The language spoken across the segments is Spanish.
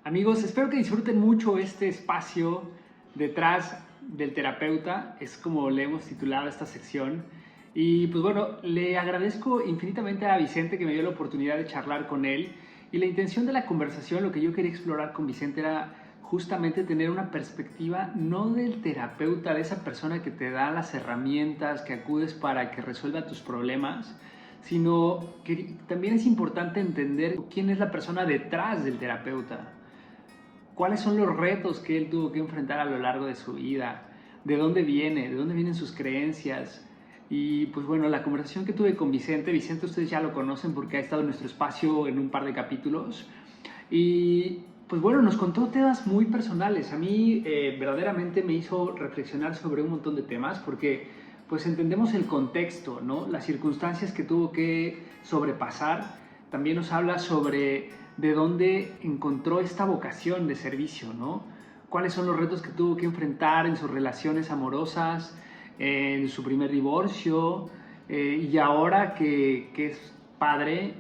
Amigos, espero que disfruten mucho este espacio detrás del terapeuta, es como le hemos titulado esta sección. Y pues bueno, le agradezco infinitamente a Vicente que me dio la oportunidad de charlar con él. Y la intención de la conversación, lo que yo quería explorar con Vicente era justamente tener una perspectiva no del terapeuta, de esa persona que te da las herramientas, que acudes para que resuelva tus problemas, sino que también es importante entender quién es la persona detrás del terapeuta. ¿Cuáles son los retos que él tuvo que enfrentar a lo largo de su vida? ¿De dónde viene? ¿De dónde vienen sus creencias? Y pues bueno, la conversación que tuve con Vicente ustedes ya lo conocen porque ha estado en nuestro espacio en un par de capítulos. Y pues bueno, nos contó temas muy personales. A mí verdaderamente me hizo reflexionar sobre un montón de temas porque pues entendemos el contexto, ¿no? Las circunstancias que tuvo que sobrepasar. También nos habla sobre de dónde encontró esta vocación de servicio, ¿no? Cuáles son los retos que tuvo que enfrentar en sus relaciones amorosas, en su primer divorcio, y ahora que es padre,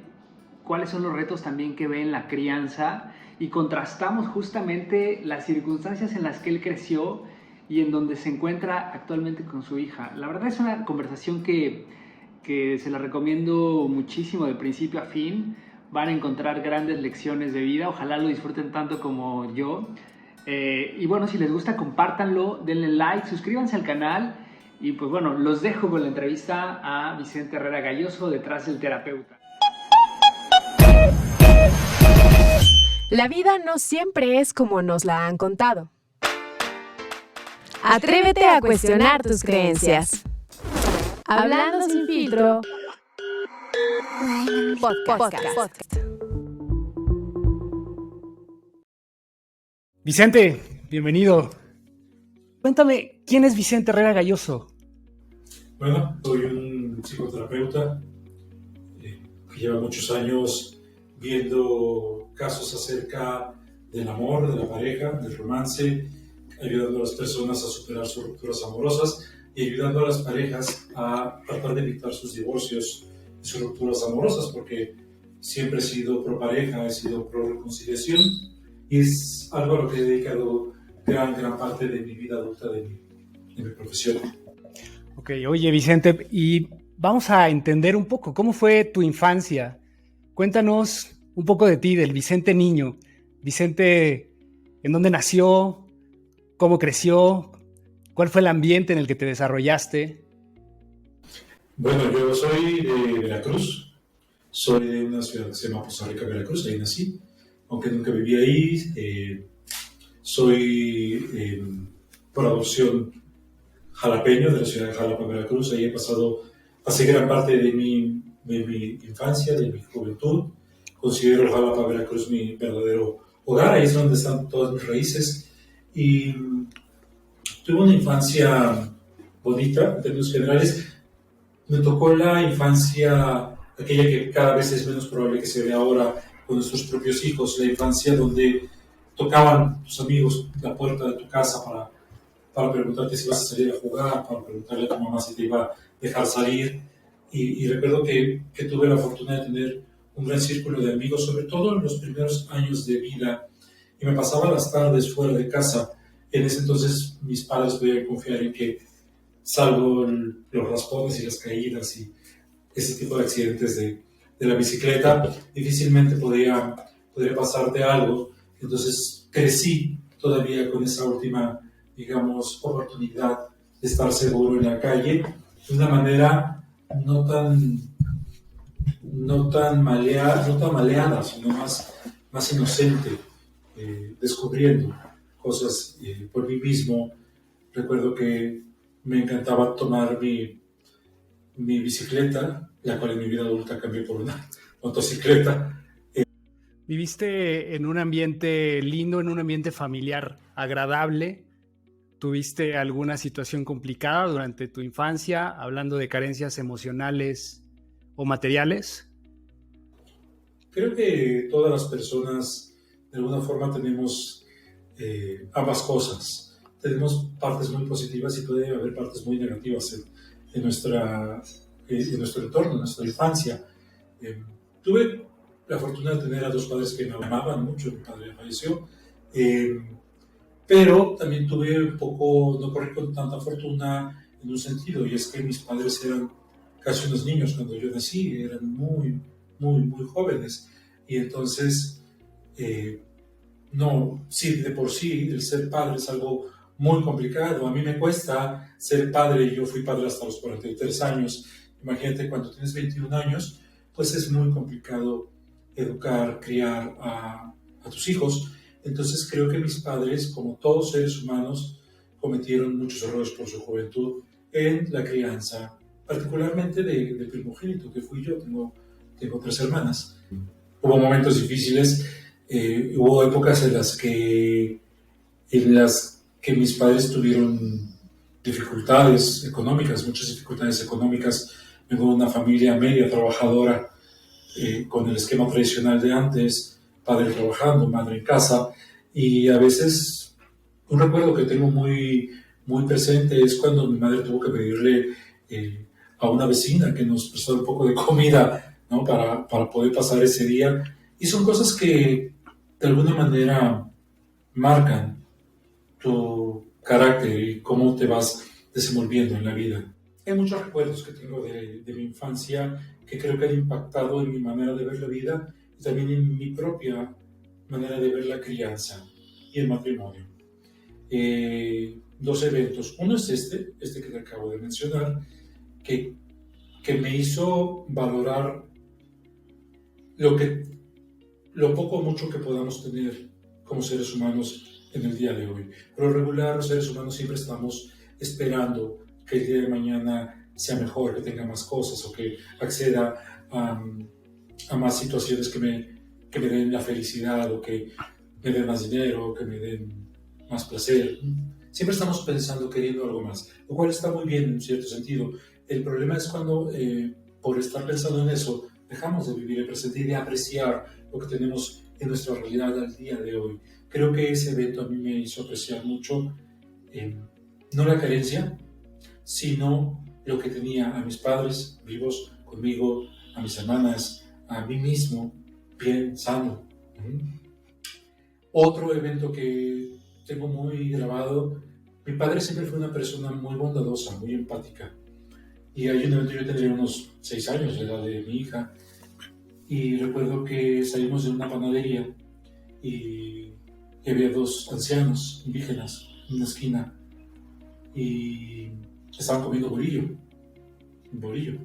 cuáles son los retos también que ve en la crianza, y contrastamos justamente las circunstancias en las que él creció y en donde se encuentra actualmente con su hija. La verdad es una conversación que se la recomiendo muchísimo de principio a fin. Van a encontrar grandes lecciones de vida, ojalá lo disfruten tanto como yo. Y bueno, si les gusta, compártanlo, denle like, suscríbanse al canal. Y pues bueno, los dejo con la entrevista a Vicente Herrera Galloso, detrás del terapeuta. La vida no siempre es como nos la han contado. Atrévete a cuestionar tus creencias. Hablando sin filtro. Podcast. Vicente, bienvenido. Cuéntame, ¿quién es Vicente Herrera Galloso? Bueno, soy un psicoterapeuta que lleva muchos años viendo casos acerca del amor, de la pareja, del romance, ayudando a las personas a superar sus rupturas amorosas y ayudando a las parejas a tratar de evitar sus divorcios y sus rupturas amorosas, porque siempre he sido pro pareja, he sido pro reconciliación y es algo a lo que he dedicado gran parte de mi vida adulta, de mi profesión. Ok, oye Vicente, y vamos a entender un poco cómo fue tu infancia. Cuéntanos un poco de ti, del Vicente niño. Vicente, ¿en dónde nació? ¿Cómo creció? ¿Cuál fue el ambiente en el que te desarrollaste? Bueno, yo soy de Veracruz, soy de una ciudad que se llama Poza Rica, Veracruz, ahí nací, aunque nunca viví ahí. Soy por adopción jalapeño de la ciudad de Jalapa, Veracruz. Ahí pasé gran parte de mi infancia, de mi juventud. Considero Jalapa, Veracruz mi verdadero hogar, ahí es donde están todas mis raíces. Y tuve una infancia bonita, en términos generales. Me tocó la infancia, aquella que cada vez es menos probable que se vea ahora con nuestros propios hijos, la infancia donde tocaban tus amigos la puerta de tu casa para preguntarte si vas a salir a jugar, para preguntarle a tu mamá si te iba a dejar salir. Y recuerdo que tuve la fortuna de tener un gran círculo de amigos, sobre todo en los primeros años de vida, y me pasaba las tardes fuera de casa. En ese entonces mis padres podían confiar en que, salvo los raspones y las caídas y ese tipo de accidentes de la bicicleta, difícilmente podría pasarte algo. Entonces crecí todavía con esa última, digamos, oportunidad de estar seguro en la calle de una manera no tan maleada, sino más inocente, descubriendo cosas por mí mismo. Recuerdo que me encantaba tomar mi bicicleta, la cual en mi vida adulta cambié por una motocicleta. ¿Viviste en un ambiente lindo, en un ambiente familiar agradable? ¿Tuviste alguna situación complicada durante tu infancia, hablando de carencias emocionales o materiales? Creo que todas las personas de alguna forma tenemos ambas cosas. Tenemos partes muy positivas y puede haber partes muy negativas en nuestro entorno, en nuestra infancia. Tuve la fortuna de tener a dos padres que me amaban mucho. Mi padre falleció, pero también tuve un poco, no corrí con tanta fortuna en un sentido, y es que mis padres eran casi unos niños cuando yo nací, eran muy jóvenes, y entonces, no, sí, de por sí, el ser padre es algo muy complicado. A mí me cuesta ser padre, yo fui padre hasta los 43 años. Imagínate, cuando tienes 21 años, pues es muy complicado educar, criar a tus hijos. Entonces creo que mis padres, como todos seres humanos, cometieron muchos errores por su juventud en la crianza, particularmente del primogénito, que fui yo. Tengo 3 hermanas. Hubo momentos difíciles, hubo épocas en las que mis padres tuvieron dificultades económicas, muchas dificultades económicas. Vengo de una familia media trabajadora, con el esquema tradicional de antes, padre trabajando, madre en casa, y a veces un recuerdo que tengo muy presente es cuando mi madre tuvo que pedirle a una vecina que nos prestara un poco de comida, ¿no? para poder pasar ese día, y son cosas que de alguna manera marcan tu carácter y cómo te vas desenvolviendo en la vida. Hay muchos recuerdos que tengo de mi infancia que creo que han impactado en mi manera de ver la vida y también en mi propia manera de ver la crianza y el matrimonio. Dos eventos. Uno es este que te acabo de mencionar, que me hizo valorar lo poco o mucho que podamos tener como seres humanos en el día de hoy. Por lo regular, los seres humanos siempre estamos esperando que el día de mañana sea mejor, que tenga más cosas o que acceda a más situaciones que me den la felicidad, o que me den más dinero, o que me den más placer. Siempre estamos pensando, queriendo algo más, lo cual está muy bien en cierto sentido. El problema es cuando, por estar pensando en eso, dejamos de vivir el presente y de apreciar lo que tenemos en nuestra realidad al día de hoy. Creo que ese evento a mí me hizo apreciar mucho, no la carencia, sino lo que tenía a mis padres vivos conmigo, a mis hermanas, a mí mismo, bien, sano. Otro evento que tengo muy grabado: mi padre siempre fue una persona muy bondadosa, muy empática. Y hay un evento, yo tendría unos 6 años, la edad de mi hija, y recuerdo que salimos de una panadería y había 2 ancianos indígenas en una esquina y estaban comiendo un bolillo,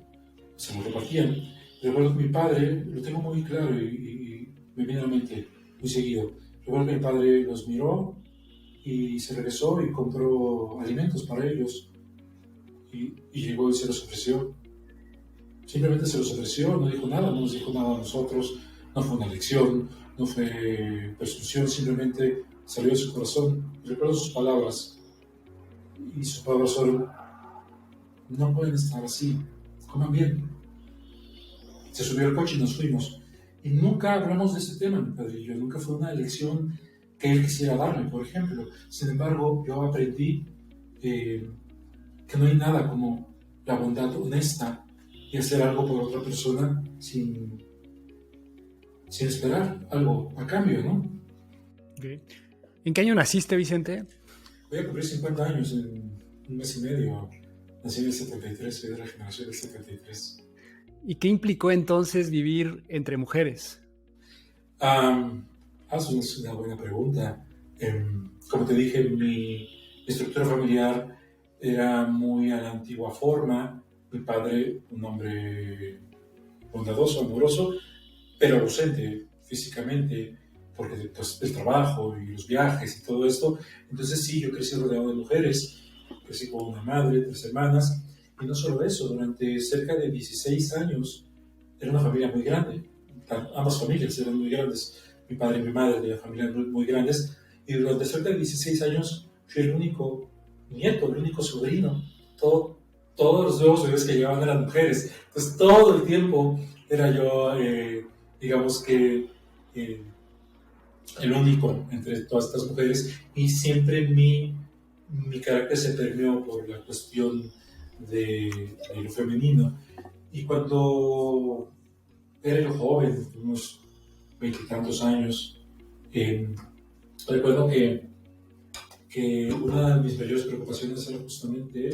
se lo repartían. Recuerdo que mi padre, lo tengo muy claro y me viene a la mente muy seguido, recuerdo que mi padre los miró y se regresó y compró alimentos para ellos y llegó y se los ofreció. Simplemente se los ofreció, no dijo nada, no nos dijo nada a nosotros, no fue una lección, no fue presunción, simplemente salió de su corazón. Y recuerdo sus palabras, y sus palabras fueron: no pueden estar así, coman bien. Se subió al coche y nos fuimos. Y nunca hablamos de ese tema, mi padre y yo, nunca fue una lección que él quisiera darme, por ejemplo. Sin embargo, yo aprendí que no hay nada como la bondad honesta y hacer algo por otra persona sin esperar algo a cambio, ¿no? Okay. ¿En qué año naciste, Vicente? Voy a cumplir 50 años en un mes y medio. Nací en el 73, soy de la generación del 73. ¿Y qué implicó entonces vivir entre mujeres? Es una buena pregunta. Como te dije, mi estructura familiar era muy a la antigua forma. Mi padre, un hombre bondadoso, amoroso, pero ausente físicamente, porque pues, el trabajo y los viajes y todo esto. Entonces sí, yo crecí rodeado de mujeres, crecí con una madre, 3 hermanas, y no solo eso, durante cerca de 16 años era una familia muy grande. Ambas familias eran muy grandes, mi padre y mi madre de familias muy grandes, y durante cerca de 16 años fui el único nieto, el único sobrino. Todos los nuevos bebés que llegaban eran mujeres, entonces todo el tiempo era yo, digamos que, el único entre todas estas mujeres, y siempre mi carácter se permeó por la cuestión de lo femenino. Y cuando era yo joven, unos veintitantos años. Recuerdo que una de mis mayores preocupaciones era justamente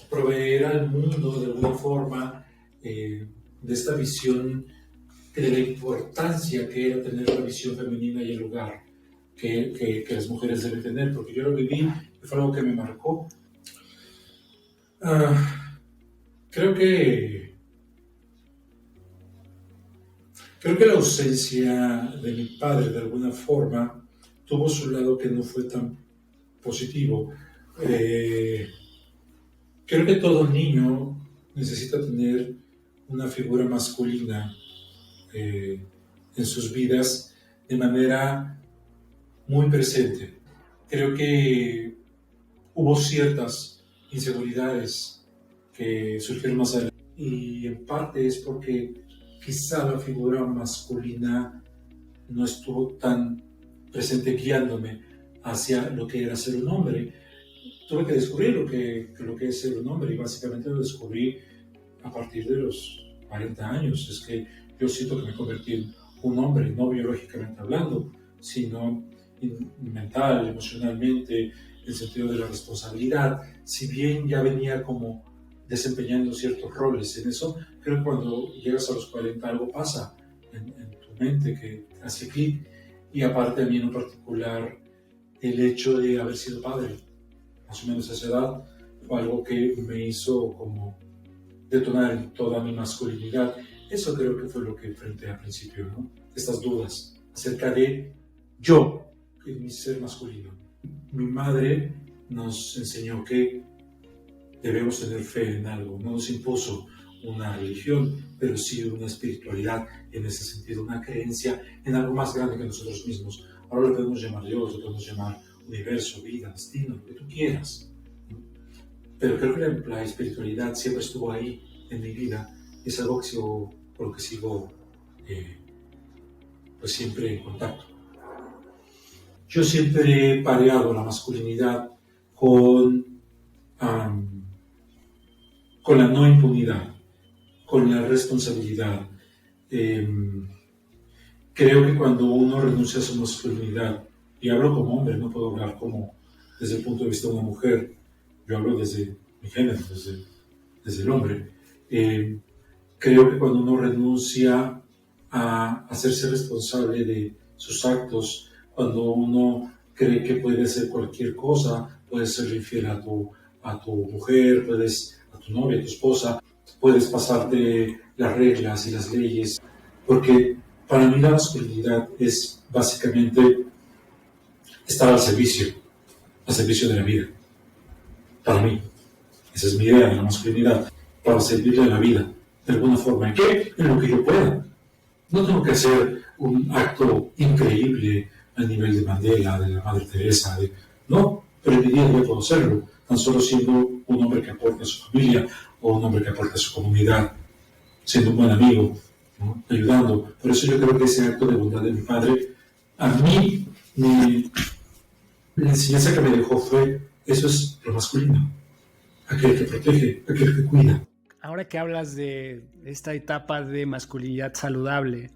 proveer al mundo de alguna forma de esta visión de la importancia que era tener la visión femenina y el lugar que las mujeres deben tener, porque yo lo viví y fue algo que me marcó. Creo que la ausencia de mi padre de alguna forma tuvo su lado que no fue tan positivo. Creo que todo niño necesita tener una figura masculina en sus vidas de manera muy presente. Creo que hubo ciertas inseguridades que surgieron más adelante y en parte es porque quizá la figura masculina no estuvo tan presente guiándome hacia lo que era ser un hombre. Tuve que descubrir lo que es ser un hombre y básicamente lo descubrí a partir de los 40 años. Es que yo siento que me convertí en un hombre, no biológicamente hablando, sino mental, emocionalmente, en el sentido de la responsabilidad. Si bien ya venía como desempeñando ciertos roles en eso, creo que cuando llegas a los 40 algo pasa en tu mente que hace clic. Y aparte a mí en particular el hecho de haber sido padre, más o menos a esa edad, fue algo que me hizo como detonar toda mi masculinidad. Eso creo que fue lo que enfrenté al principio, ¿no? Estas dudas acerca de yo, mi ser masculino. Mi madre nos enseñó que debemos tener fe en algo, no nos impuso una religión, pero sí una espiritualidad, en ese sentido, una creencia en algo más grande que nosotros mismos. Ahora lo podemos llamar Dios, lo podemos llamar universo, vida, destino, lo que tú quieras. Pero creo que la espiritualidad siempre estuvo ahí en mi vida. Es algo con lo que sigo pues siempre en contacto. Yo siempre he pareado la masculinidad con la no impunidad, con la responsabilidad. Creo que cuando uno renuncia a su masculinidad, y hablo como hombre, no puedo hablar como desde el punto de vista de una mujer, yo hablo desde mi género, desde el hombre. Creo que cuando uno renuncia a hacerse responsable de sus actos, cuando uno cree que puede hacer cualquier cosa, puedes ser infiel a tu mujer, a tu novia, a tu esposa, puedes pasarte las reglas y las leyes, porque para mí la masculinidad es básicamente estar al servicio de la vida. Para mí, esa es mi idea de la masculinidad, para servirle a la vida, de alguna forma. ¿En qué? En lo que yo pueda. No tengo que hacer un acto increíble a nivel de Mandela, de la Madre Teresa, no, pero en mi día a día puedo hacerlo, tan solo siendo un hombre que aporte a su familia o un hombre que aporte a su comunidad, siendo un buen amigo, ¿no? Ayudando. Por eso yo creo que ese acto de bondad de mi padre, a mí, la enseñanza que me dejó fue, eso es lo masculino, aquel que protege, aquel que cuida. Ahora que hablas de esta etapa de masculinidad saludable,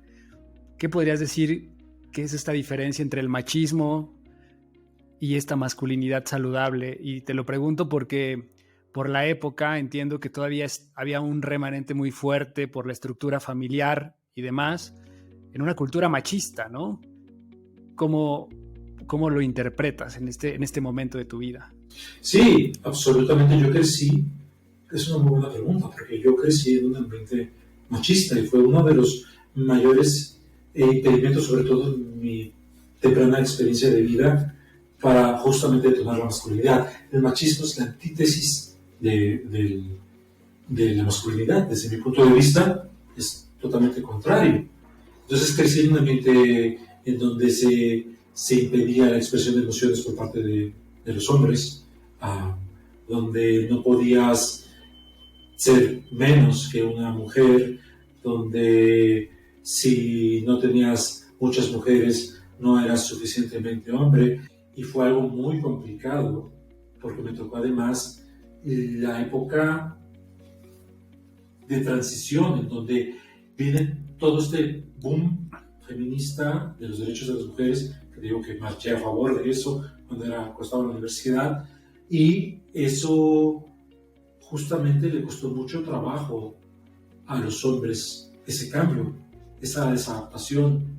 ¿qué podrías decir que es esta diferencia entre el machismo y esta masculinidad saludable? Y te lo pregunto porque por la época entiendo que todavía había un remanente muy fuerte por la estructura familiar y demás, en una cultura machista, ¿no? ¿Cómo lo interpretas en este momento de tu vida? Sí, absolutamente. Yo crecí, es una muy buena pregunta, porque yo crecí en un ambiente machista y fue uno de los mayores impedimentos, sobre todo en mi temprana experiencia de vida, para justamente detonar la masculinidad. El machismo es la antítesis de la masculinidad. Desde mi punto de vista, es totalmente contrario. Entonces crecí en un ambiente en donde se impedía la expresión de emociones por parte de los hombres, donde no podías ser menos que una mujer, donde si no tenías muchas mujeres no eras suficientemente hombre, y fue algo muy complicado porque me tocó además la época de transición en donde viene todo este boom feminista de los derechos de las mujeres, que digo que marché a favor de eso cuando estaba en la universidad, y eso justamente le costó mucho trabajo a los hombres, ese cambio, esa desadaptación,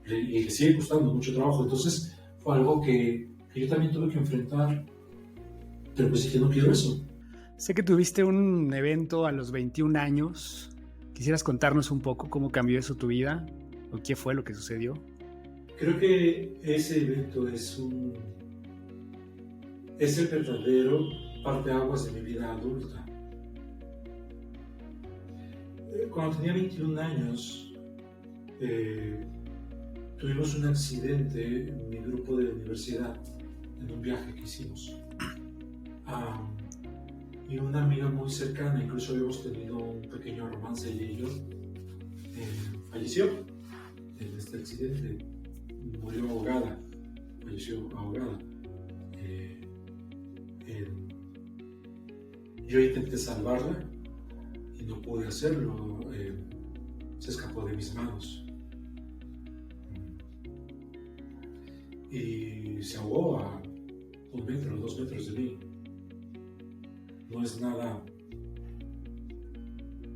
y le sigue costando mucho trabajo. Entonces fue algo que yo también tuve que enfrentar, pero pues dije, no quiero eso. Sé que tuviste un evento a los 21 años. ¿Quisieras contarnos un poco cómo cambió eso tu vida? ¿O qué fue lo que sucedió? Creo que ese evento es el verdadero parteaguas de mi vida adulta. Cuando tenía 21 años, tuvimos un accidente en mi grupo de universidad, en un viaje que hicimos. Y una amiga muy cercana, incluso habíamos tenido un pequeño romance ella y yo, falleció en este accidente, murió ahogada, falleció ahogada. Yo intenté salvarla y no pude hacerlo, se escapó de mis manos y se ahogó a 1 metro o 2 metros de mí. No es nada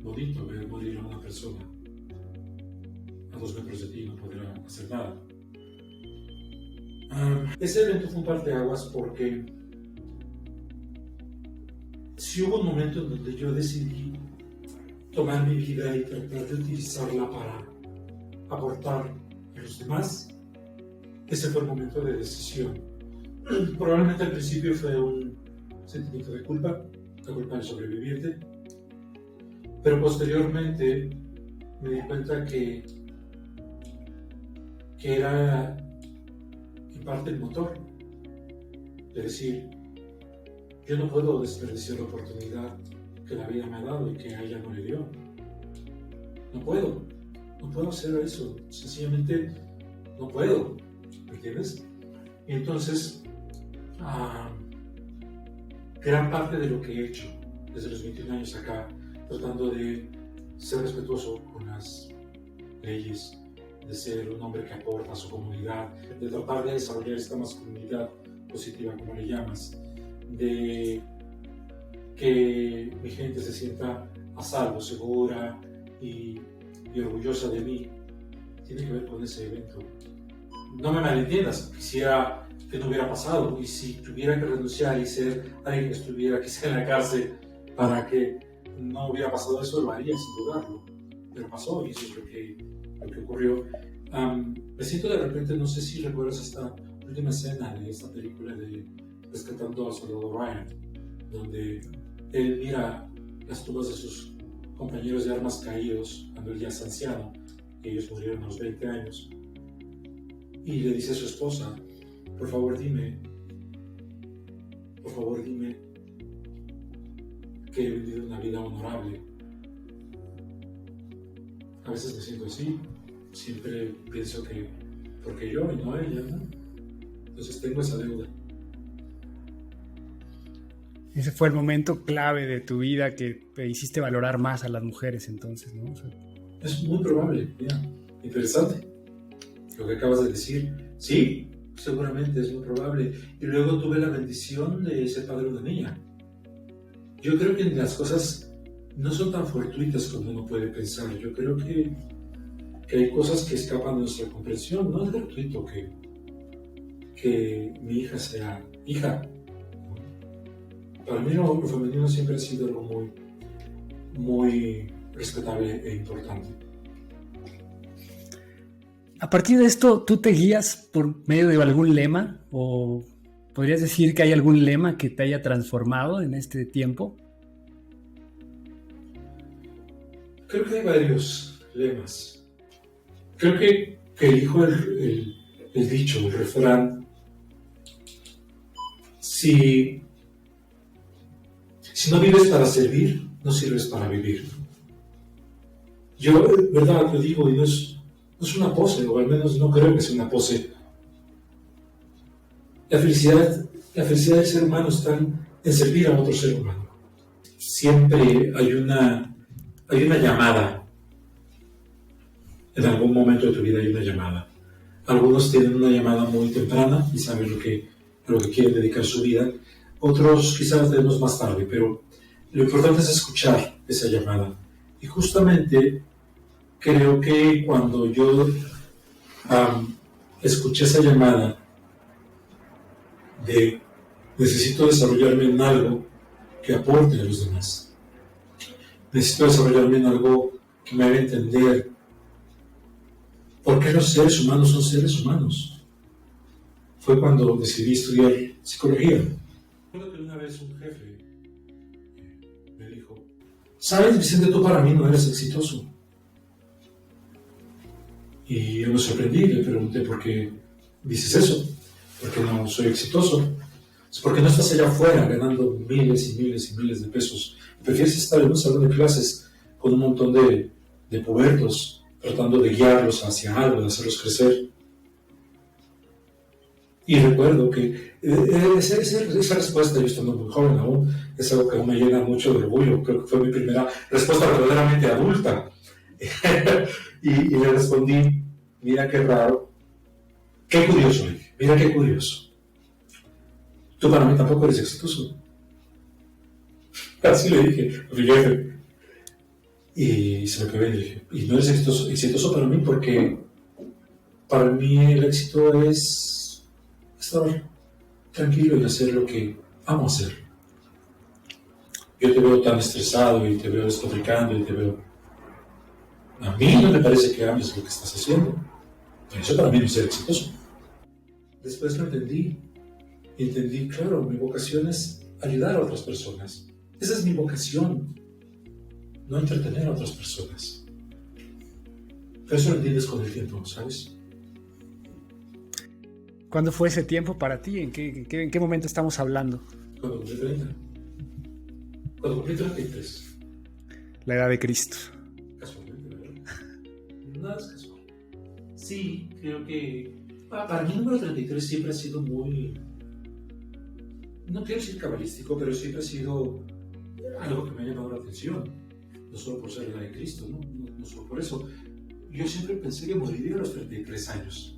bonito ver morir a una persona a 2 metros de ti y no poder hacer nada. Ese evento fue un parteaguas porque sí hubo un momento en donde yo decidí tomar mi vida y tratar de utilizarla para aportar a los demás. Ese fue el momento de decisión. Probablemente al principio fue un sentimiento de culpa, la culpa de sobrevivirte, pero posteriormente me di cuenta que era en parte el motor de decir, yo no puedo desperdiciar la oportunidad que la vida me ha dado y que a ella no le dio. No puedo hacer eso, sencillamente no puedo, ¿me entiendes? Y entonces, gran parte de lo que he hecho desde los 21 años acá, tratando de ser respetuoso con las leyes, de ser un hombre que aporta a su comunidad, de tratar de desarrollar esta masculinidad positiva, como le llamas, de que mi gente se sienta a salvo, segura y orgullosa de mí, tiene que ver con ese evento. No me malentiendas, quisiera que no hubiera pasado, y si tuviera que renunciar y ser alguien que estuviera quizá en la cárcel para que no hubiera pasado eso, lo haría sin dudarlo, pero pasó y eso es lo que ocurrió. Me siento de repente, no sé si recuerdas esta última escena de esta película de Rescatando a Soldado Ryan, donde él mira las tumbas de sus compañeros de armas caídos cuando él ya es anciano, y ellos murieron a los 20 años, y le dice a su esposa, por favor dime que he vivido una vida honorable. A veces me siento así, siempre pienso que porque yo y no ella, ¿no? Entonces tengo esa deuda. Ese fue el momento clave de tu vida que te hiciste valorar más a las mujeres entonces, ¿no? O sea, es muy probable, mira, interesante lo que acabas de decir. Sí, seguramente es muy probable. Y luego tuve la bendición de ser padre de una niña. Yo creo que las cosas no son tan fortuitas como uno puede pensar. Yo creo que hay cosas que escapan de nuestra comprensión. No es gratuito que mi hija sea hija. Para mí lo femenino siempre ha sido algo muy, muy respetable e importante. A partir de esto, ¿tú te guías por medio de algún lema? ¿O podrías decir que hay algún lema que te haya transformado en este tiempo? Creo que hay varios lemas. Creo que elijo el dicho, el refrán. Si no vives para servir, no sirves para vivir. Yo, verdad, lo digo, y no es una pose, o al menos no creo que sea una pose. La felicidad del ser humano está en servir a otro ser humano. Siempre hay una llamada en algún momento de tu vida hay una llamada. Algunos tienen una llamada muy temprana y saben a lo que quieren dedicar su vida. Otros quizás la tenemos más tarde, pero lo importante es escuchar esa llamada. Y justamente creo que cuando yo escuché esa llamada de necesito desarrollarme en algo que aporte a los demás, necesito desarrollarme en algo que me haga entender por qué los seres humanos son seres humanos, fue cuando decidí estudiar psicología. Recuerdo que una vez un jefe me dijo, ¿sabes, Vicente, tú para mí no eres exitoso? Y yo me sorprendí, le pregunté, ¿por qué dices eso? ¿Por qué no soy exitoso? Es porque no estás allá afuera ganando miles y miles y miles de pesos. Prefieres estar en un salón de clases con un montón de pubertos, tratando de guiarlos hacia algo, de hacerlos crecer. Y recuerdo que esa respuesta, yo estando muy joven aún, es algo que aún me llena mucho de orgullo. Creo que fue mi primera respuesta verdaderamente adulta. y le respondí, mira qué raro, qué curioso, mira qué curioso. Tú para mí tampoco eres exitoso. Así le dije a mi jefe. Y se me quedó y dije, y no eres exitoso para mí porque para mí el éxito es estar tranquilo y hacer lo que amo hacer. Yo te veo tan estresado y te veo despotricando y te veo... A mí no me parece que ames lo que estás haciendo. Eso para mí no es ser exitoso. Después lo entendí. Y entendí, claro, mi vocación es ayudar a otras personas. Esa es mi vocación. No entretener a otras personas. Pero eso lo entiendes con el tiempo, ¿sabes? ¿Cuándo fue ese tiempo para ti? ¿En qué momento estamos hablando? Cuando cumplí 30. Cuando cumplí 33. La edad de Cristo. Casualmente, ¿verdad? Nada es casual. Sí, creo que para mí el número 33 siempre ha sido muy... No quiero decir cabalístico, pero siempre ha sido algo que me ha llamado la atención. No solo por ser la edad de Cristo, no solo por eso. Yo siempre pensé que moriría a los 33 años.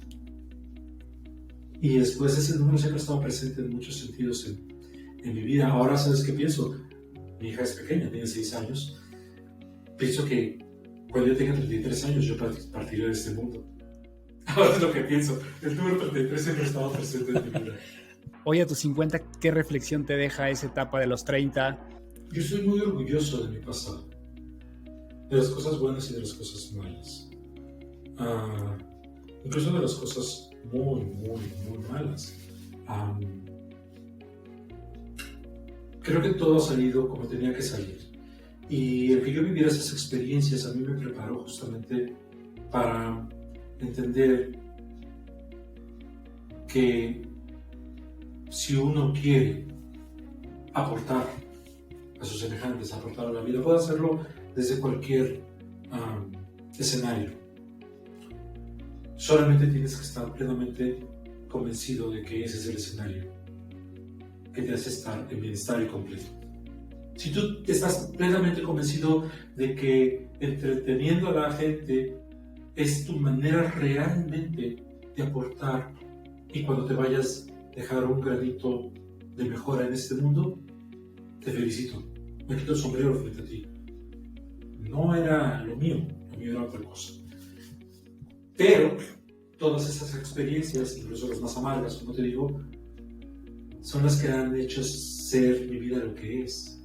Y después ese número siempre ha estado presente en muchos sentidos en mi vida. Ahora, ¿sabes qué pienso? Mi hija es pequeña, tiene 6 años. Pienso que cuando yo tenga 33 años yo partiré de este mundo. Ahora es lo que pienso. El número 33 siempre ha estado presente en mi vida. Hoy a tus 50, ¿qué reflexión te deja esa etapa de los 30? Yo soy muy orgulloso de mi pasado. De las cosas buenas y de las cosas malas. Incluso de las cosas muy, muy, muy malas. Creo que todo ha salido como tenía que salir. Y el que yo viviera esas experiencias a mí me preparó justamente para entender que si uno quiere aportar a sus semejantes, aportar a la vida, puede hacerlo desde cualquier escenario. Solamente tienes que estar plenamente convencido de que ese es el escenario que te hace estar en bienestar y completo. Si tú estás plenamente convencido de que entreteniendo a la gente es tu manera realmente de aportar y cuando te vayas dejar un granito de mejora en este mundo, te felicito. Me quito el sombrero frente a ti. No era lo mío era otra cosa. Pero todas esas experiencias, incluso las más amargas, como te digo, son las que han hecho ser mi vida lo que es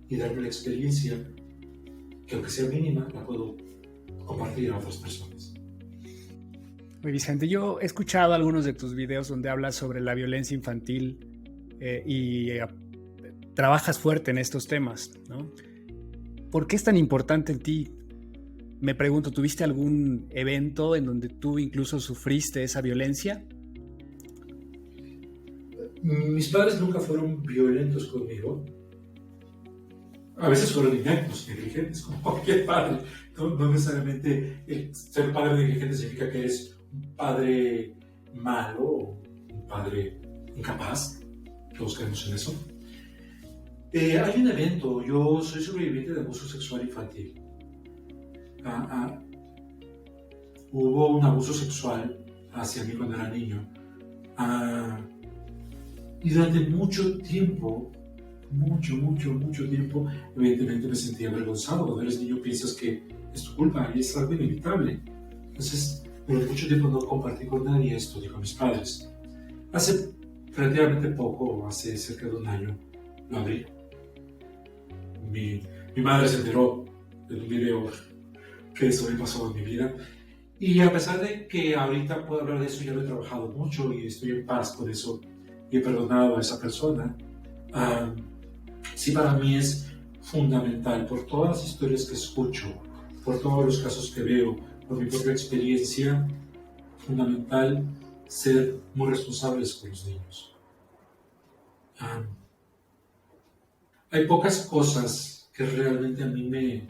y darme la experiencia que, aunque sea mínima, la puedo compartir a otras personas. Vicente, yo he escuchado algunos de tus videos donde hablas sobre la violencia infantil y trabajas fuerte en estos temas, ¿no? ¿Por qué es tan importante en ti? Me pregunto, ¿tuviste algún evento en donde tú incluso sufriste esa violencia? Mis padres nunca fueron violentos conmigo. A veces fueron ineptos, negligentes, como cualquier padre. No necesariamente ser padre negligente significa que eres un padre malo o un padre incapaz. Todos creemos en eso. Hay un evento, yo soy sobreviviente de abuso sexual infantil. hubo un abuso sexual hacia mí cuando era niño. Y durante mucho tiempo, mucho tiempo, evidentemente me sentía avergonzado. Cuando eres niño piensas que es tu culpa y es algo inevitable. Entonces, durante mucho tiempo no compartí con nadie esto, ni con mis padres. Hace relativamente poco, hace cerca de un año, lo abrí. Mi madre se enteró en un video que eso me pasó en mi vida. Y a pesar de que ahorita puedo hablar de eso, ya lo he trabajado mucho y estoy en paz con eso y he perdonado a esa persona, sí para mí es fundamental, por todas las historias que escucho, por todos los casos que veo, por mi propia experiencia, fundamental ser muy responsables con los niños. Hay pocas cosas que realmente a mí me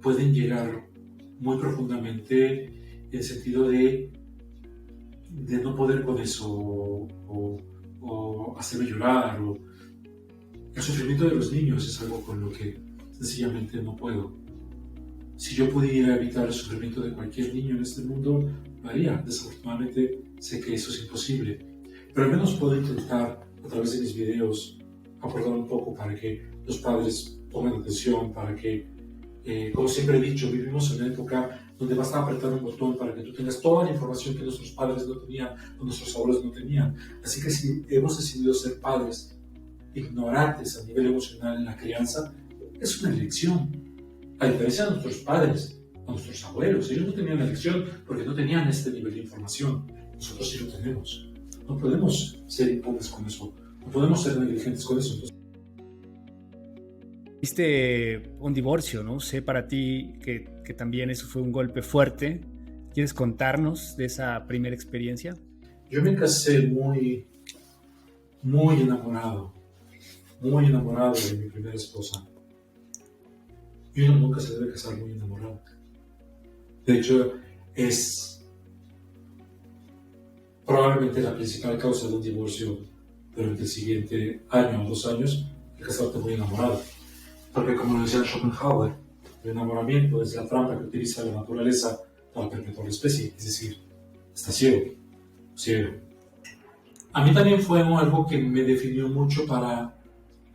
pueden llegar muy profundamente en el sentido de no poder con eso o hacerme llorar. El sufrimiento de los niños es algo con lo que sencillamente no puedo. Si yo pudiera evitar el sufrimiento de cualquier niño en este mundo, lo haría. Desafortunadamente sé que eso es imposible, pero al menos puedo intentar a través de mis videos aportar un poco para que los padres pongan atención, para que, como siempre he dicho, vivimos en una época donde basta apretar un botón para que tú tengas toda la información que nuestros padres no tenían o nuestros abuelos no tenían. Así que si hemos decidido ser padres ignorantes a nivel emocional en la crianza, es una elección. A diferencia de nuestros padres, a nuestros abuelos, ellos no tenían la elección porque no tenían este nivel de información. Nosotros sí lo tenemos. No podemos ser impunes con eso. No podemos ser negligentes con eso. Viste un divorcio, ¿no? Sé para ti que también eso fue un golpe fuerte. ¿Quieres contarnos de esa primera experiencia? Yo me casé muy enamorado de mi primera esposa. Y uno nunca se debe casar muy enamorado. De hecho, es probablemente la principal causa de un divorcio durante el siguiente año o 2 años, el casarte muy enamorado. Porque como lo decía Schopenhauer, el enamoramiento es la trampa que utiliza la naturaleza para perpetuar la especie, es decir, está ciego. A mí también fue algo que me definió mucho para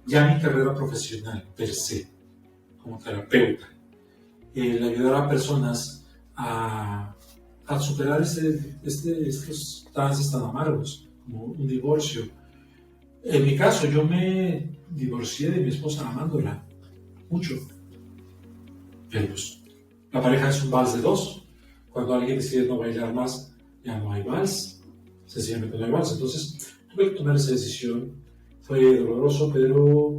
ya mi carrera profesional per se, como terapeuta. El ayudar a personas a superar estos trances tan amargos, como un divorcio. En mi caso, yo me divorcié de mi esposa amándola mucho. Pero pues, la pareja es un vals de 2. Cuando alguien decide no bailar más, ya no hay vals. Sencillamente no hay vals. Entonces, tuve que tomar esa decisión. Fue doloroso, pero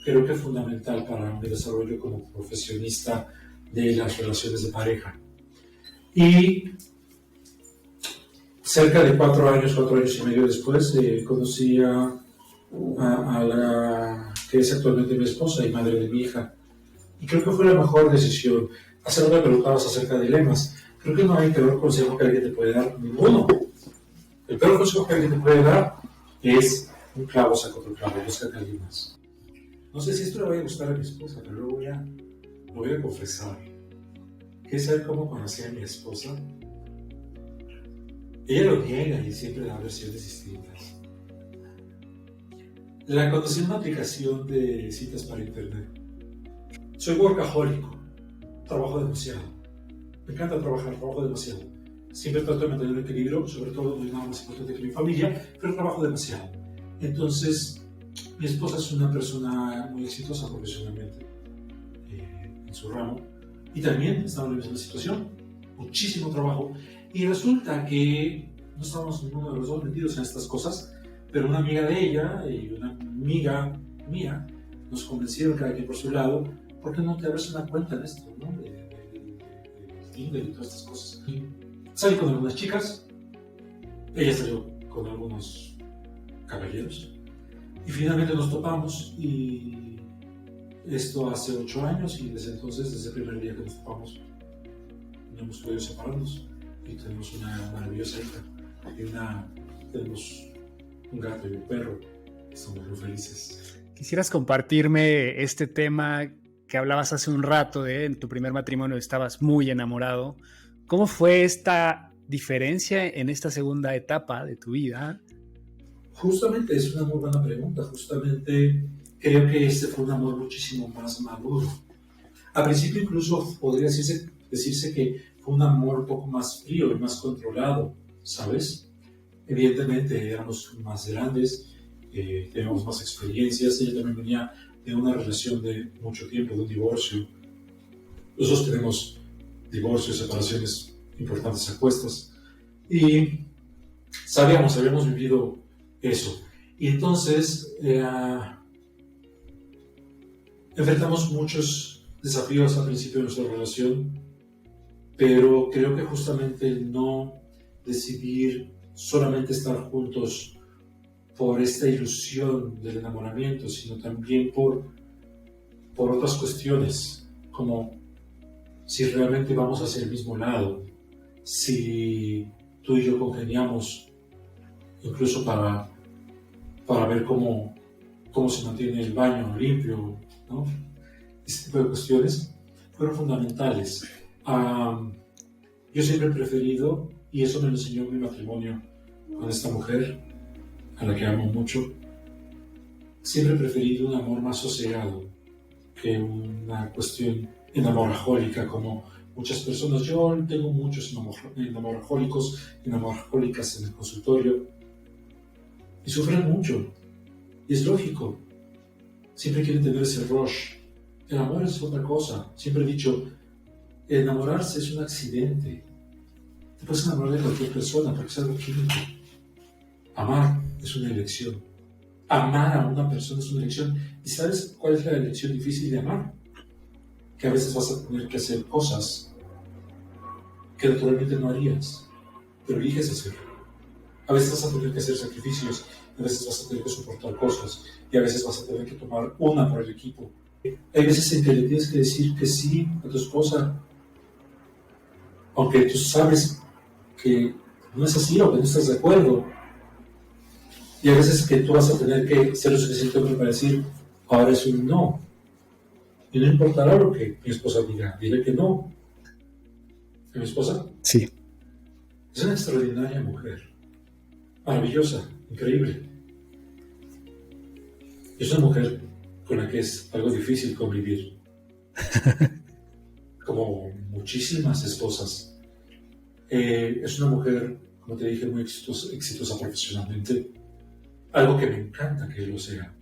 creo que fundamental para mi desarrollo como profesionista de las relaciones de pareja. Y cerca de 4 años y medio después, conocí a la que es actualmente mi esposa y madre de mi hija. Y creo que fue la mejor decisión. Hace rato me preguntabas acerca de lemas. Creo que no hay peor consejo que alguien te puede dar, ninguno. El peor consejo que alguien te puede dar es un clavo saca otro clavo, búscate a alguien más. No sé si esto le va a gustar a mi esposa, pero lo voy a confesar. ¿Quieres saber cómo conocí a mi esposa? Ella lo niega y siempre da versiones distintas. La conocí en una aplicación de citas para internet. Soy workahólico, trabajo demasiado. Me encanta trabajo demasiado. Siempre trato de mantener un equilibrio, sobre todo no hay nada más importante que mi familia, pero trabajo demasiado. Entonces, mi esposa es una persona muy exitosa profesionalmente en su ramo y también estamos en la misma situación, muchísimo trabajo. Y resulta que no estábamos ninguno de los dos metidos en estas cosas, pero una amiga de ella y una amiga mía nos convencieron cada quien por su lado, ¿por qué no te abres una cuenta en esto, ¿no? de Tinder y todas estas cosas? Y salí con algunas chicas, ella salió con algunos caballeros y finalmente nos topamos, y esto hace 8 años, y desde entonces, desde el primer día que nos topamos, no hemos podido separarnos y tenemos una maravillosa hija y tenemos un gato y un perro. Estamos muy felices. ¿Quisieras compartirme este tema que hablabas hace un rato en tu primer matrimonio estabas muy enamorado? ¿Cómo fue esta diferencia en esta segunda etapa de tu vida? Justamente es una muy buena pregunta. Justamente creo que este fue un amor muchísimo más maduro. Al principio incluso podría decirse que fue un amor un poco más frío y más controlado, ¿sabes? Evidentemente éramos más grandes, teníamos más experiencias. Ella también venía de una relación de mucho tiempo, de un divorcio. Nosotros tenemos divorcios, separaciones importantes a cuestas. Y habíamos vivido eso. Y entonces enfrentamos muchos desafíos al principio de nuestra relación, pero creo que justamente el no decidir solamente estar juntos por esta ilusión del enamoramiento, sino también por otras cuestiones, como si realmente vamos hacia el mismo lado, si tú y yo congeniamos, incluso para ver cómo se mantiene el baño limpio, ¿no? Ese tipo de cuestiones fueron fundamentales. Yo siempre he preferido, y eso me lo enseñó mi matrimonio con esta mujer, a la que amo mucho, siempre he preferido un amor más sosegado que una cuestión enamorajólica como muchas personas. Yo tengo muchos enamorajólicos, enamorajólicas en el consultorio y sufren mucho. Y es lógico. Siempre quieren tener ese rush. El amor es otra cosa. Siempre he dicho, enamorarse es un accidente. Te puedes enamorar de cualquier persona porque es algo químico. Amar es una elección. Amar a una persona es una elección. ¿Y sabes cuál es la elección difícil de amar? Que a veces vas a tener que hacer cosas que naturalmente no harías, pero eliges hacerlo. A veces vas a tener que hacer sacrificios, a veces vas a tener que soportar cosas, y a veces vas a tener que tomar una por el equipo. Hay veces en que le tienes que decir que sí a tu esposa, aunque tú sabes que no es así o que no estás de acuerdo. Y hay veces que tú vas a tener que ser lo suficiente para decir, ahora es un no. Y no importará lo que mi esposa diga, diré que no. ¿A mi esposa? Sí. Es una extraordinaria mujer. Maravillosa, increíble. Es una mujer con la que es algo difícil convivir. Como muchísimas esposas. Es una mujer, como te dije, muy exitosa profesionalmente. Algo que me encanta que lo sea.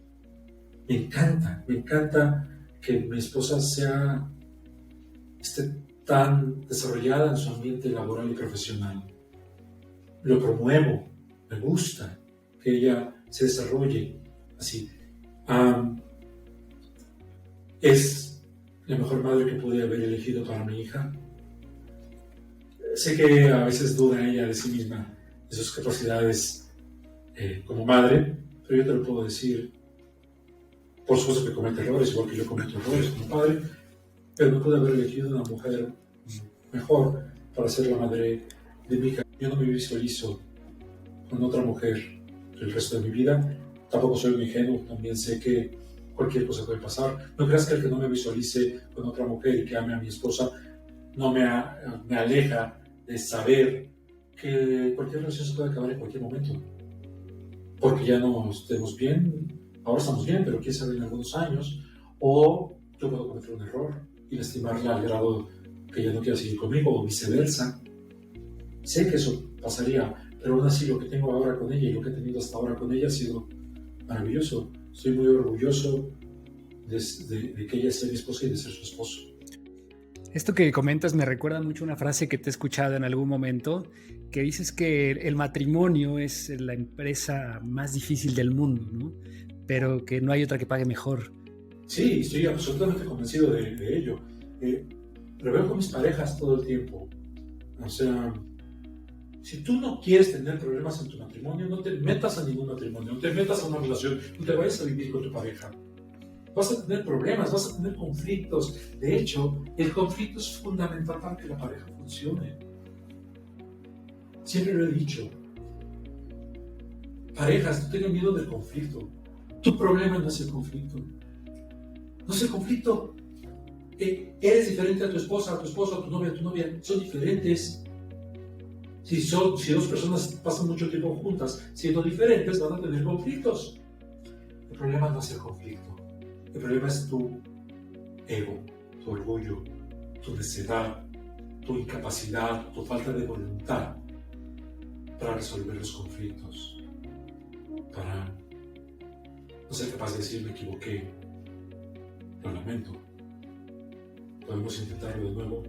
Me encanta que mi esposa esté tan desarrollada en su ambiente laboral y profesional. Lo promuevo, me gusta que ella se desarrolle así. Es la mejor madre que pude haber elegido para mi hija. Sé que a veces duda ella de sí misma, de sus capacidades como madre, pero yo te lo puedo decir. Por supuesto que comete errores, igual que yo cometo errores como padre, pero no pude haber elegido una mujer mejor para ser la madre de mi hija. Yo no me visualizo con otra mujer el resto de mi vida. Tampoco soy un ingenuo, también sé que cualquier cosa puede pasar. No creas que el que no me visualice con otra mujer y que ame a mi esposa no me aleja de saber que cualquier relación se puede acabar en cualquier momento. Porque ya no estemos bien, ahora estamos bien, pero quién sabe en algunos años, o yo puedo cometer un error y lastimarla al grado que ella no quiera seguir conmigo, o viceversa. Sé que eso pasaría, pero aún así lo que tengo ahora con ella y lo que he tenido hasta ahora con ella ha sido maravilloso. Estoy muy orgulloso de que ella sea mi esposa y de ser su esposo. Esto que comentas me recuerda mucho a una frase que te he escuchado en algún momento, que dices que el matrimonio es la empresa más difícil del mundo, ¿no? Pero que no hay otra que pague mejor. Sí, estoy absolutamente convencido de ello. Lo veo con mis parejas todo el tiempo. O sea, si tú no quieres tener problemas en tu matrimonio, no te metas a ningún matrimonio, no te metas a una relación, no te vayas a vivir con tu pareja. Vas a tener problemas, vas a tener conflictos. De hecho, el conflicto es fundamental para que la pareja funcione. Siempre lo he dicho. Parejas, no tengan miedo del conflicto. Tu problema no es el conflicto. No es el conflicto. Eres diferente a tu esposa, a tu esposo, a tu novia, son diferentes. Si dos personas pasan mucho tiempo juntas, siendo diferentes, van a tener conflictos. El problema no es el conflicto, el problema es tu ego, tu orgullo, tu necedad, tu incapacidad, tu falta de voluntad para resolver los conflictos, para no ser capaz de decir me equivoqué, lo lamento. Podemos intentarlo de nuevo.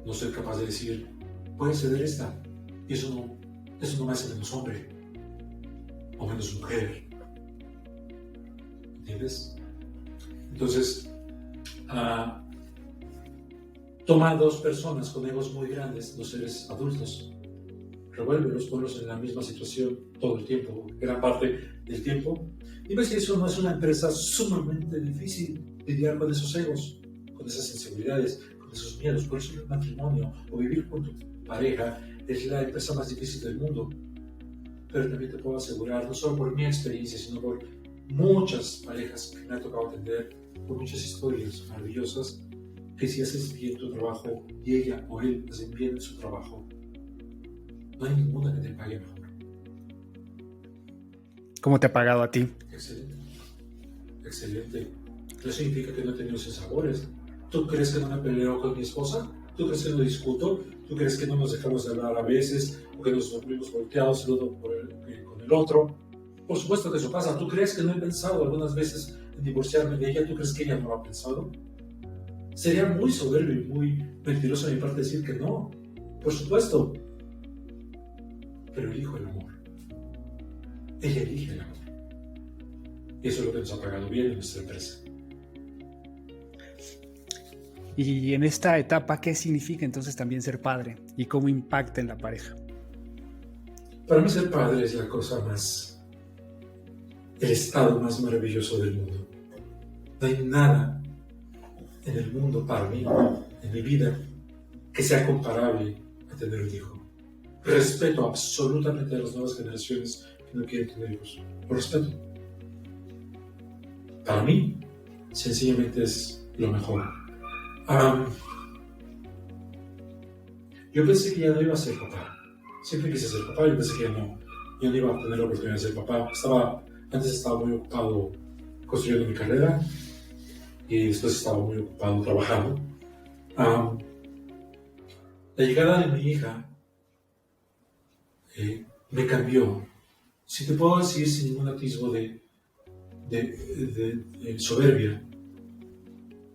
No ser capaz de decir, puede ceder esta, y eso no me hace menos hombre o menos mujer. ¿Entiendes? Entonces, toma dos personas con egos muy grandes, dos seres adultos, revuélvelos, ponlos en la misma situación todo el tiempo, gran parte del tiempo, y ves que eso no es una empresa sumamente difícil lidiar con esos egos, con esas inseguridades, con esos miedos. Por eso el matrimonio o vivir con tu pareja es la empresa más difícil del mundo. Pero también te puedo asegurar, no solo por mi experiencia, sino por muchas parejas que me ha tocado atender, por muchas historias maravillosas, que si haces bien tu trabajo y ella o él hacen bien su trabajo, no hay ninguna que te pague mejor. ¿Cómo te ha pagado a ti? Excelente, excelente. Eso significa que no he tenido sinsabores. ¿Tú crees que no me peleo con mi esposa? ¿Tú crees que no discuto? ¿Tú crees que no nos dejamos de hablar a veces? ¿O que nos dormimos volteados el uno con el otro? Por supuesto que eso pasa. ¿Tú crees que no he pensado algunas veces en divorciarme de ella? ¿Tú crees que ella no lo ha pensado? Sería muy soberbio y muy mentiroso de mi parte decir que no. Por supuesto. Pero elijo el amor. Ella elige el amor. Y eso es lo que nos ha pagado bien en nuestra empresa. Y en esta etapa, ¿qué significa entonces también ser padre? ¿Y cómo impacta en la pareja? Para mí ser padre es la cosa más, el estado más maravilloso del mundo. No hay nada en el mundo para mí, en mi vida, que sea comparable a tener un hijo. Respeto absolutamente a las nuevas generaciones que no quieren tener hijos. Lo respeto. Para mí, sencillamente es lo mejor. Yo pensé que ya no iba a ser papá. Siempre quise ser papá. Yo pensé que ya no iba a tener la oportunidad de ser papá. Antes estaba muy ocupado construyendo mi carrera y después estaba muy ocupado trabajando. La llegada de mi hija me cambió. Si te puedo decir sin ningún atisbo de soberbia,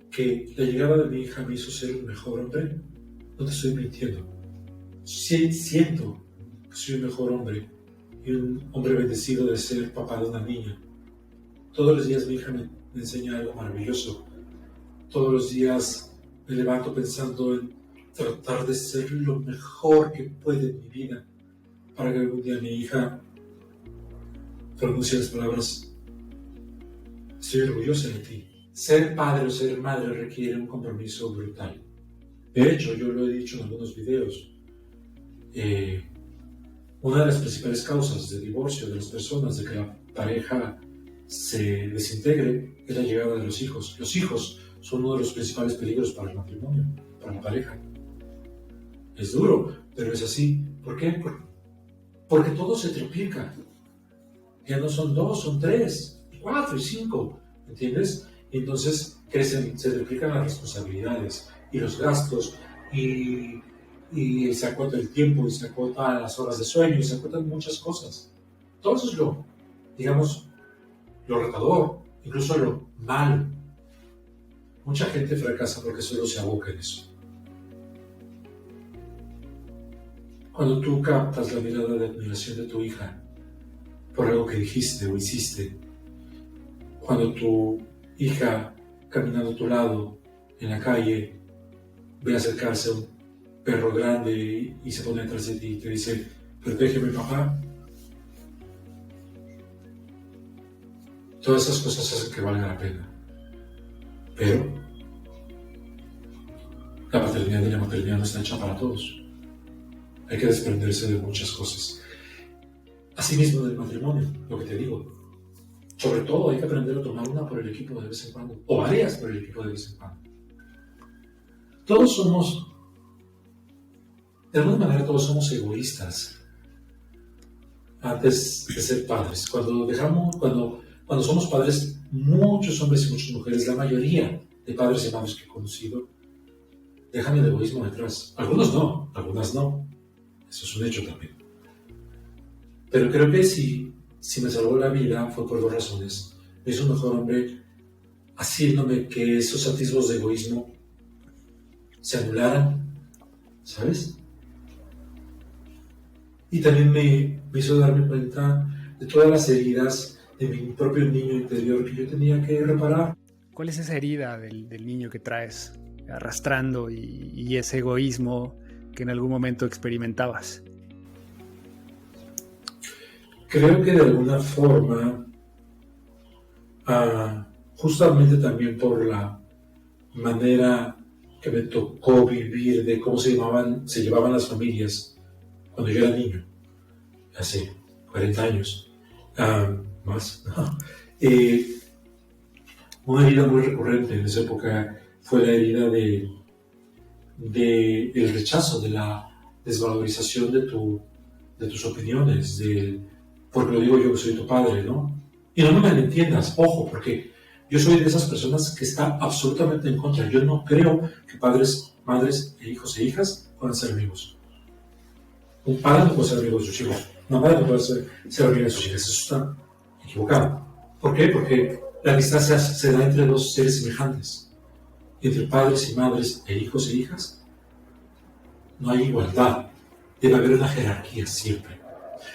que la llegada de mi hija me hizo ser un mejor hombre, no te estoy mintiendo. Sí, siento que soy un mejor hombre y un hombre bendecido de ser papá de una niña. Todos los días mi hija me enseña algo maravilloso. Todos los días me levanto pensando en tratar de ser lo mejor que puede en mi vida para que algún día mi hija pronuncie las palabras: estoy orgullosa de ti. Ser padre o ser madre requiere un compromiso brutal. De hecho, yo lo he dicho en algunos videos, una de las principales causas de divorcio de las personas, de que la pareja se desintegre, es la llegada de los hijos. Los hijos son uno de los principales peligros para el matrimonio, para la pareja. Es duro, pero es así. ¿Por qué? Porque todo se triplica. Ya no son 2, son 3, 4 y 5, ¿entiendes? Y entonces se triplican las responsabilidades y los gastos y se acota el tiempo y se acota las horas de sueño y se acotan muchas cosas. Todo eso es lo retador, incluso lo malo. Mucha gente fracasa porque solo se aboca en eso. Cuando tú captas la mirada de admiración de tu hija por algo que dijiste o hiciste, cuando tu hija caminando a tu lado en la calle ve acercarse a un perro grande y se pone detrás de ti y te dice: protégeme, papá. Todas esas cosas hacen que valga la pena. Pero la paternidad y la maternidad no están hechas para todos. Hay que desprenderse de muchas cosas. Asimismo del matrimonio, lo que te digo. Sobre todo hay que aprender a tomar una por el equipo de vez en cuando, o varias por el equipo de vez en cuando. Todos somos, de alguna manera todos somos egoístas antes de ser padres. Cuando somos padres, muchos hombres y muchas mujeres, la mayoría de padres y madres que he conocido, dejan el egoísmo detrás. Algunos no, algunas no. Eso es un hecho también. Pero creo que si me salvó la vida fue por dos razones. Me hizo un mejor hombre haciéndome que esos atisbos de egoísmo se anularan, ¿sabes? Y también me hizo darme cuenta de todas las heridas de mi propio niño interior que yo tenía que reparar. ¿Cuál es esa herida del niño que traes arrastrando y ese egoísmo que en algún momento experimentabas? Creo que de alguna forma, justamente también por la manera que me tocó vivir de cómo se llevaban las familias cuando yo era niño, hace 40 años, más. Una herida muy recurrente en esa época fue la herida el rechazo, de la desvalorización de tus opiniones, porque lo digo yo que soy tu padre, ¿no? Y no me malentiendas, ojo, porque yo soy de esas personas que está absolutamente en contra. Yo no creo que padres, madres, hijos e hijas puedan ser amigos. Un padre no puede ser amigo de sus hijos. Una madre no puede ser amiga de sus hijas. Eso está equivocado. ¿Por qué? Porque la amistad se da entre dos seres semejantes. Entre padres y madres e hijos e hijas no hay igualdad. Debe haber una jerarquía siempre.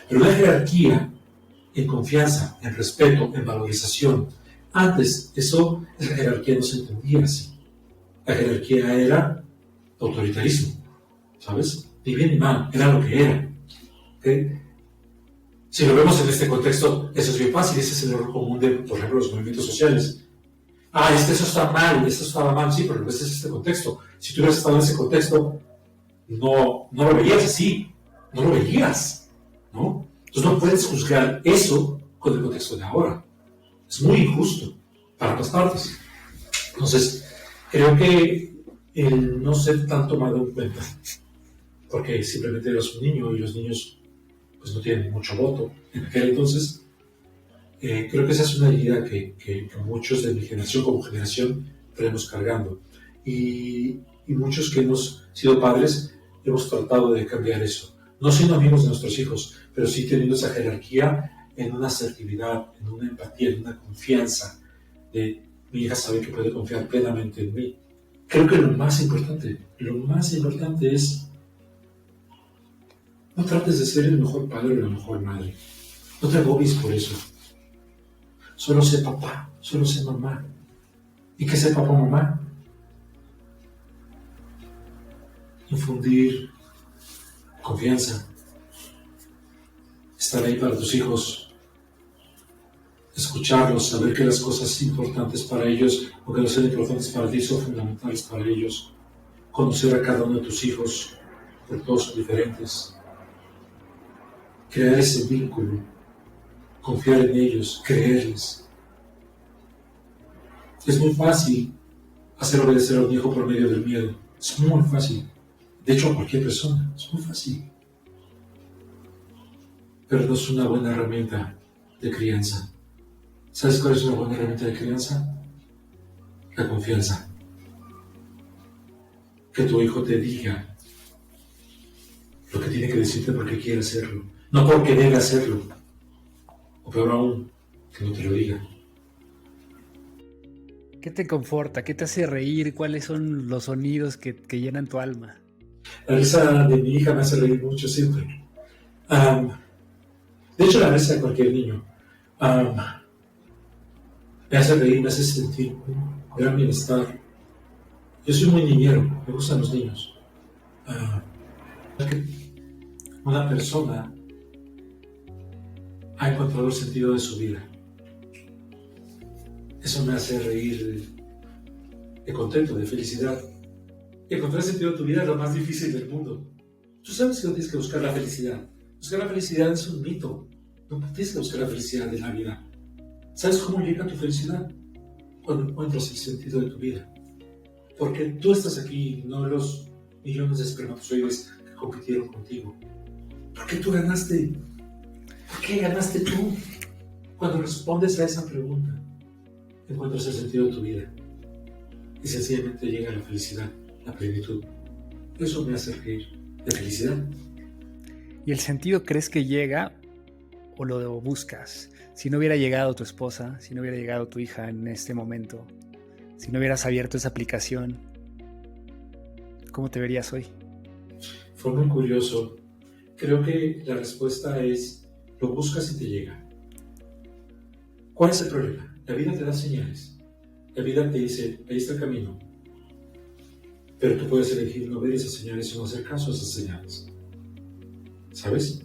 Pero una jerarquía en confianza, en respeto, en valorización. Antes, esa jerarquía no se entendía así. La jerarquía era autoritarismo, ¿sabes? Ni bien ni mal, era lo que era. ¿Okay? Si lo vemos en este contexto, eso es bien fácil, ese es el error común de, por ejemplo, los movimientos sociales. Eso está mal, esto estaba mal, sí, pero ese es este contexto. Si tú hubieras estado en ese contexto, no lo veías así, no lo veías, ¿no? Entonces no puedes juzgar eso con el contexto de ahora. Es muy injusto para ambas partes. Entonces, creo que el no ser tan tomado en cuenta, porque simplemente eras un niño y los niños pues no tienen mucho voto en aquel entonces, creo que esa es una herida que muchos de mi generación como generación tenemos cargando. Y muchos que hemos sido padres hemos tratado de cambiar eso. No siendo amigos de nuestros hijos, pero sí teniendo esa jerarquía en una asertividad, en una empatía, en una confianza de mi hija sabe que puede confiar plenamente en mí. Creo que lo más importante es no trates de ser el mejor padre o la mejor madre. No te agobies por eso. Solo sé papá, solo sé mamá. ¿Y qué sé papá o mamá? Infundir confianza, estar ahí para tus hijos, escucharlos, saber que las cosas importantes para ellos, aunque no sean importantes para ti, son fundamentales para ellos, conocer a cada uno de tus hijos, porque todos son diferentes, crear ese vínculo, confiar en ellos, creerles. Es muy fácil hacer obedecer a un hijo por medio del miedo, es muy fácil. De hecho, a cualquier persona, es muy fácil. Pero no es una buena herramienta de crianza. ¿Sabes cuál es una buena herramienta de crianza? La confianza. Que tu hijo te diga lo que tiene que decirte porque quiere hacerlo, no porque debe hacerlo. O peor aún, que no te lo diga. ¿Qué te conforta? ¿Qué te hace reír? ¿Cuáles son los sonidos que llenan tu alma? La risa de mi hija me hace reír mucho siempre. De hecho, la risa de cualquier niño me hace reír, me hace sentir un gran bienestar. Yo soy muy niñero, me gustan los niños. Una persona ha encontrado el sentido de su vida. Eso me hace reír de contento, de felicidad. Y encontrar el sentido de tu vida es lo más difícil del mundo. Tú sabes que no tienes que buscar la felicidad. Buscar la felicidad es un mito. No tienes que buscar la felicidad en la vida. ¿Sabes cómo llega tu felicidad? Cuando encuentras el sentido de tu vida. Porque tú estás aquí, no los millones de espermatozoides que compitieron contigo. ¿Por qué tú ganaste? ¿Por qué ganaste tú? Cuando respondes a esa pregunta, encuentras el sentido de tu vida. Y sencillamente llega la felicidad, la plenitud. Eso me hace reír de felicidad. ¿Y el sentido crees que llega o lo buscas? Si no hubiera llegado tu esposa, si no hubiera llegado tu hija en este momento, si no hubieras abierto esa aplicación, ¿cómo te verías hoy? Fue muy curioso. Creo que la respuesta es, lo buscas y te llega. ¿Cuál es el problema? La vida te da señales. La vida te dice, ahí está el camino. Pero tú puedes elegir no ver esas señales o no hacer caso a esas señales. ¿Sabes?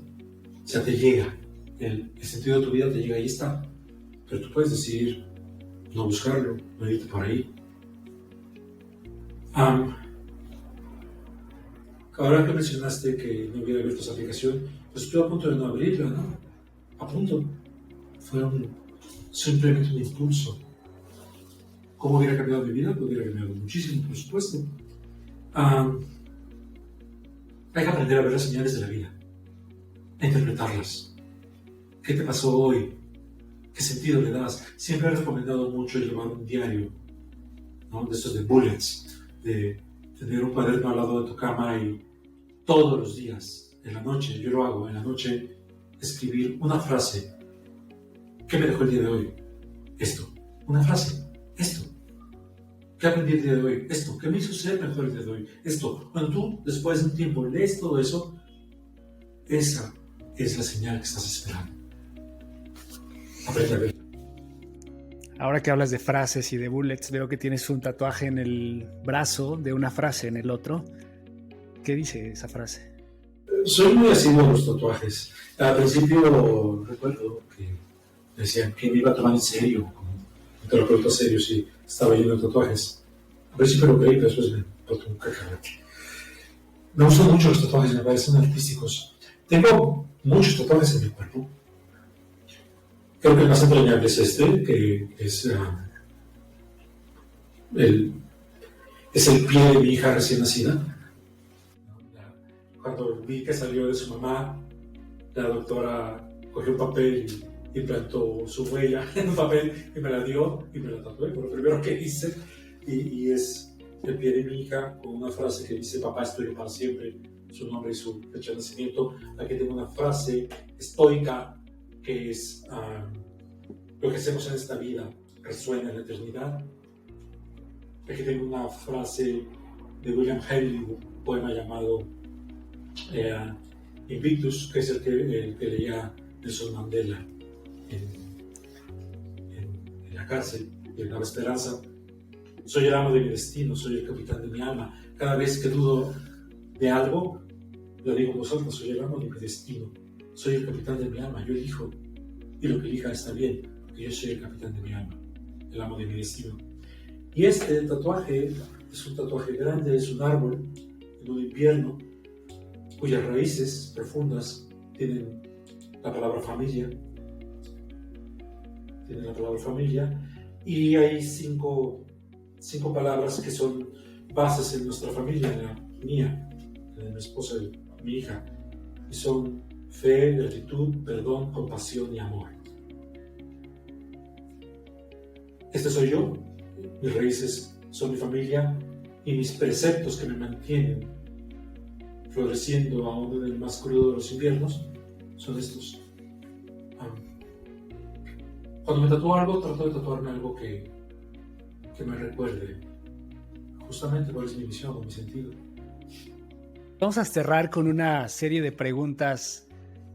O sea, te llega. El sentido de tu vida te llega, ahí está. Pero tú puedes decidir no buscarlo, no irte por ahí. Ahora que mencionaste que no hubiera abierto esa aplicación, pues estoy a punto de no abrirla, ¿no? A punto. Fue simplemente un impulso. ¿Cómo hubiera cambiado mi vida? Pues hubiera cambiado muchísimo, por supuesto. Hay que aprender a ver las señales de la vida, a interpretarlas. ¿Qué te pasó hoy? ¿Qué sentido le das? Siempre he recomendado mucho llevar un diario, ¿no? De estos de bullets, de tener un cuaderno al lado de tu cama y todos los días, en la noche, yo lo hago, en la noche, escribir una frase. ¿Qué me dejó el día de hoy? Esto. Una frase. Esto. ¿Qué aprendí el día de hoy? Esto. ¿Qué me hizo ser mejor el día de hoy? Esto. Cuando tú, después de un tiempo, lees todo eso, esa es la señal que estás esperando. Aprende a ver. Ahora que hablas de frases y de bullets, veo que tienes un tatuaje en el brazo de una frase en el otro. ¿Qué dice esa frase? Soy muy asiduo a los tatuajes. Al principio recuerdo que decían que me iba a tomar en serio, como un terapeuta serio, si estaba lleno de tatuajes. Al principio lo creí, pero después me botó un cacahuete. Me gustan mucho los tatuajes, me parecen artísticos. Tengo muchos tatuajes en mi cuerpo. Creo que el más entrañable es este, que es el pie de mi hija recién nacida. Cuando vi que salió de su mamá, la doctora cogió un papel y plantó su huella en un papel y me la dio y me la tatué, por lo primero que hice. Y es el pie de mi hija con una frase que dice: papá es tuyo para siempre, su nombre y su fecha de nacimiento. Aquí tengo una frase estoica que es: lo que hacemos en esta vida resuena en la eternidad. Aquí tengo una frase de William Henley, un poema llamado Invictus, que es el que leía Nelson Mandela en la cárcel, y en Nueva Esperanza. Soy el amo de mi destino, soy el capitán de mi alma. Cada vez que dudo de algo, lo digo en voz alta: soy el amo de mi destino, soy el capitán de mi alma, yo elijo, y lo que elija está bien, porque yo soy el capitán de mi alma, el amo de mi destino. Y este tatuaje es un tatuaje grande, es un árbol en un invierno, cuyas raíces profundas tienen la palabra familia. Y hay cinco palabras que son bases en nuestra familia, en la mía, en mi esposa y mi hija, y son fe, gratitud, perdón, compasión y amor. Este soy yo, mis raíces son mi familia y mis preceptos que me mantienen floreciendo aún en el más crudo de los inviernos son estos. Cuando me tatúo algo, trato de tatuarme algo que me recuerde justamente cuál es mi misión o mi sentido. Vamos a cerrar con una serie de preguntas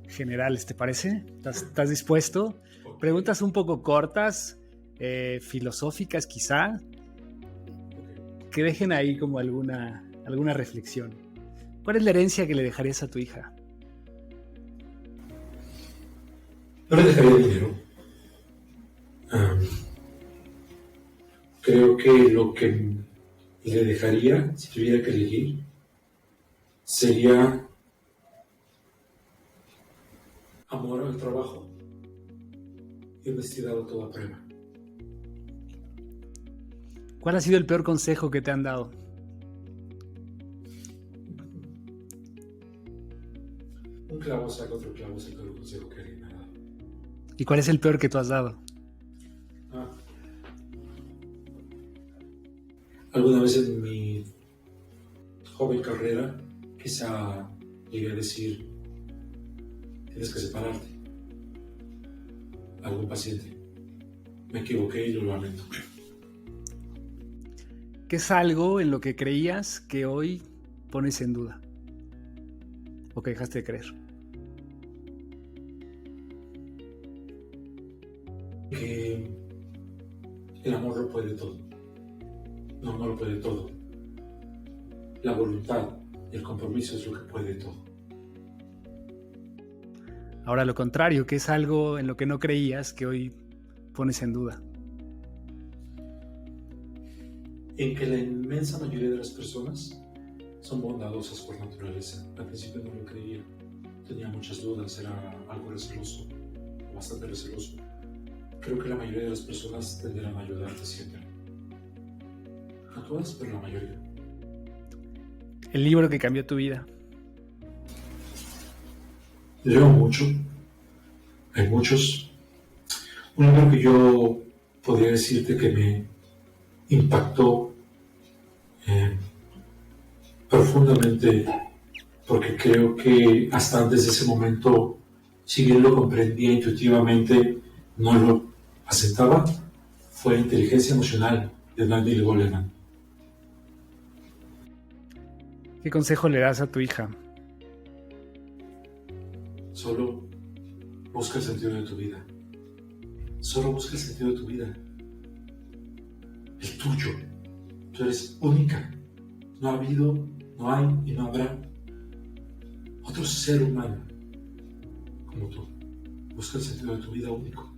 generales, ¿te parece? ¿Estás dispuesto? Okay. Preguntas un poco cortas, filosóficas quizá, que dejen ahí como alguna reflexión. ¿Cuál es la herencia que le dejarías a tu hija? No le dejaría dinero. Creo que lo que le dejaría, si tuviera que elegir, sería amor al trabajo. y honestidad a toda prueba. ¿Cuál ha sido el peor consejo que te han dado? Un clavo saca otro clavo, es el peor consejo que alguien me ha dado. ¿Y cuál es el peor que tú has dado? Alguna vez en mi joven carrera, quizá llegué a decir, tienes que separarte. Algún paciente. Me equivoqué y lo lamento. ¿Qué es algo en lo que creías que hoy pones en duda? ¿O que dejaste de creer? Que el amor lo puede todo. No, no lo puede todo. La voluntad y el compromiso es lo que puede todo. Ahora lo contrario, ¿qué es algo en lo que no creías que hoy pones en duda? En que la inmensa mayoría de las personas son bondadosas por naturaleza. Al principio no lo creía. Tenía muchas dudas, era algo receloso, bastante receloso. Creo que la mayoría de las personas tenderán a ayudarte siempre. No todas, pero la mayoría. El libro que cambió tu vida. Leo mucho. Hay muchos. Un libro que yo podría decirte que me impactó profundamente, porque creo que hasta antes de ese momento, si bien lo comprendía intuitivamente, no lo aceptaba, fue Inteligencia Emocional de Daniel Goleman. ¿Qué consejo le das a tu hija? Solo busca el sentido de tu vida. Solo busca el sentido de tu vida. El tuyo. Tú eres única. No ha habido, no hay y no habrá otro ser humano como tú. Busca el sentido de tu vida único.